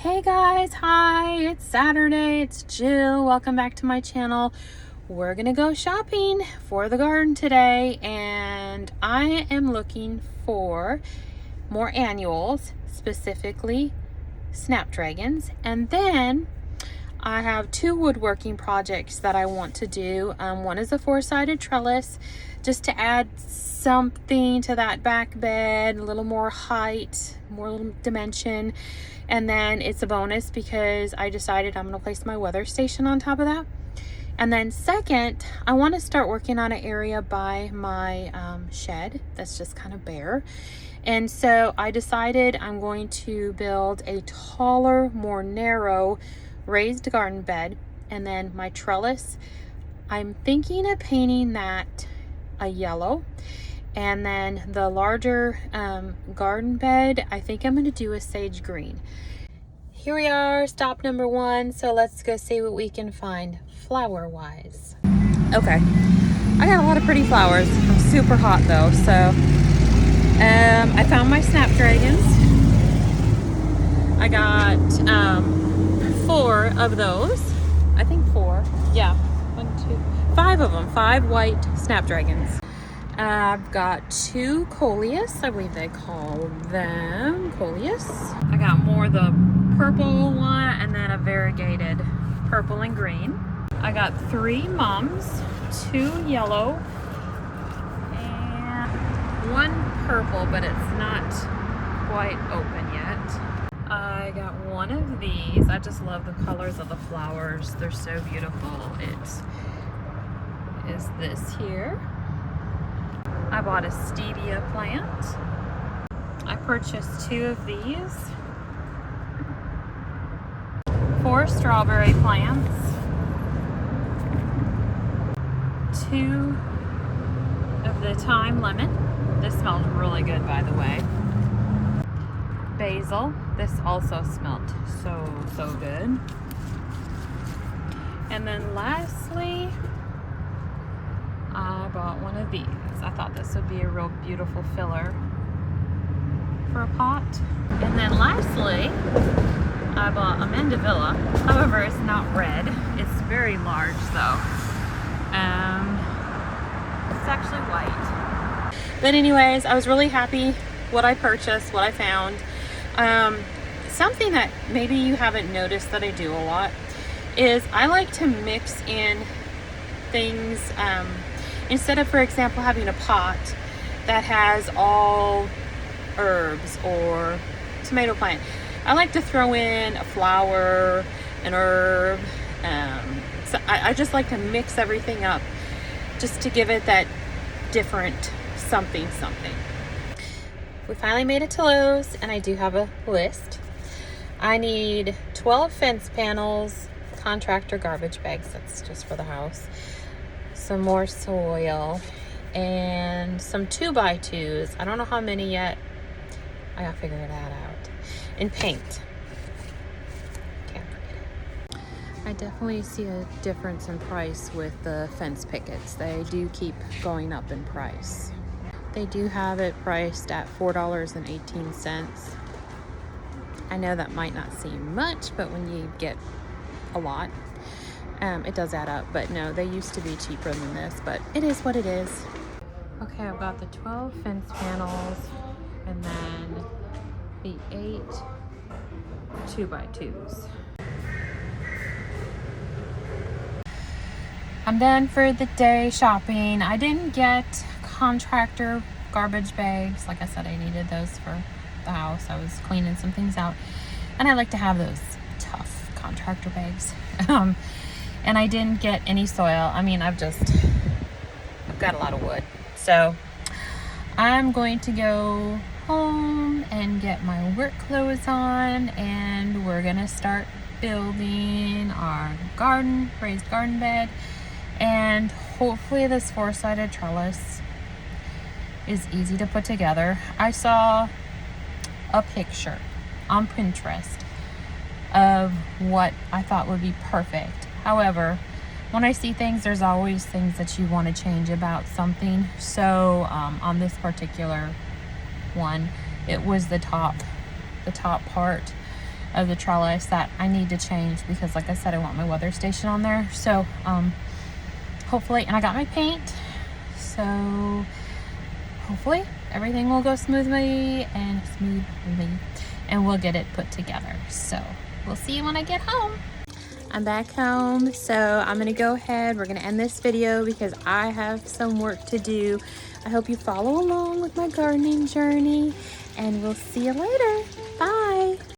Hey guys, hi, it's Saturday, it's Jill. Welcome back to my channel. We're gonna go shopping for the garden today, and I am looking for more annuals, specifically snapdragons. And then I have two woodworking projects that I want to do. One is a four-sided trellis, just to add something to that back bed, a little more height, more little dimension. And then it's a bonus because I decided I'm going to place my weather station on top of that. And then second, I want to start working on an area by my shed that's just kind of bare. And so I decided I'm going to build a taller, more narrow raised garden bed. And then my trellis, I'm thinking of painting that a yellow. And then the larger garden bed, I think I'm going to do a sage green. Here we are, stop number one. So let's go see what we can find flower wise. Okay, I got a lot of pretty flowers. I'm super hot though. So I found my snapdragons. I got 4 of those. I think 4. Yeah, 5 of them. 5 white snapdragons. I've got 2 coleus, I believe they call them coleus. I got more of the purple one and then a variegated purple and green. I got 3 mums, 2 yellow, and 1 purple, but it's not quite open yet. I got 1 of these. I just love the colors of the flowers. They're so beautiful. It is this here. I bought a stevia plant. I purchased 2 of these. 4 strawberry plants. 2 of the thyme lemon. This smells really good, by the way. Basil. This also smelled so good. And then lastly, I bought 1 of these. I thought this would be a real beautiful filler for a pot. And then lastly, I bought a mandevilla. However, it's not red. It's very large though. It's actually white. But anyways, I was really happy what I purchased, what I found. Something that maybe you haven't noticed that I do a lot is I like to mix in things, instead of, for example, having a pot that has all herbs or tomato plant. I like to throw in a flower, an herb. So I just like to mix everything up just to give it that different something. We finally made it to Lowe's, and I do have a list. I need 12 fence panels, contractor garbage bags, that's just for the house, some more soil, and some 2x2s. I don't know how many yet. I gotta figure that out. And paint. Can't forget it. I definitely see a difference in price with the fence pickets. They do keep going up in price. They do have it priced at $4.18. I know that might not seem much, but when you get a lot, it does add up. But no, they used to be cheaper than this, but it is what it is. Okay, I've got the 12 fence panels and then the 8 2x2s. I'm done for the day shopping. I didn't get contractor garbage bags. Like I said, I needed those for the house. I was cleaning some things out, and I like to have those tough contractor bags. And I didn't get any soil. I mean, I've got a lot of wood. So I'm going to go home and get my work clothes on, and we're gonna start building our raised garden bed. And hopefully this 4-sided trellis is easy to put together. I saw a picture on Pinterest of what I thought would be perfect. However, when I see things, there's always things that you want to change about something. So on this particular one, it was the top part of the trellis that I need to change because, like I said, I want my weather station on there. So hopefully, and I got my paint, so hopefully everything will go smoothly and we'll get it put together. So we'll see you when I get home. I'm back home, so I'm gonna go ahead. We're gonna end this video because I have some work to do. I hope you follow along with my gardening journey, and we'll see you later. Bye.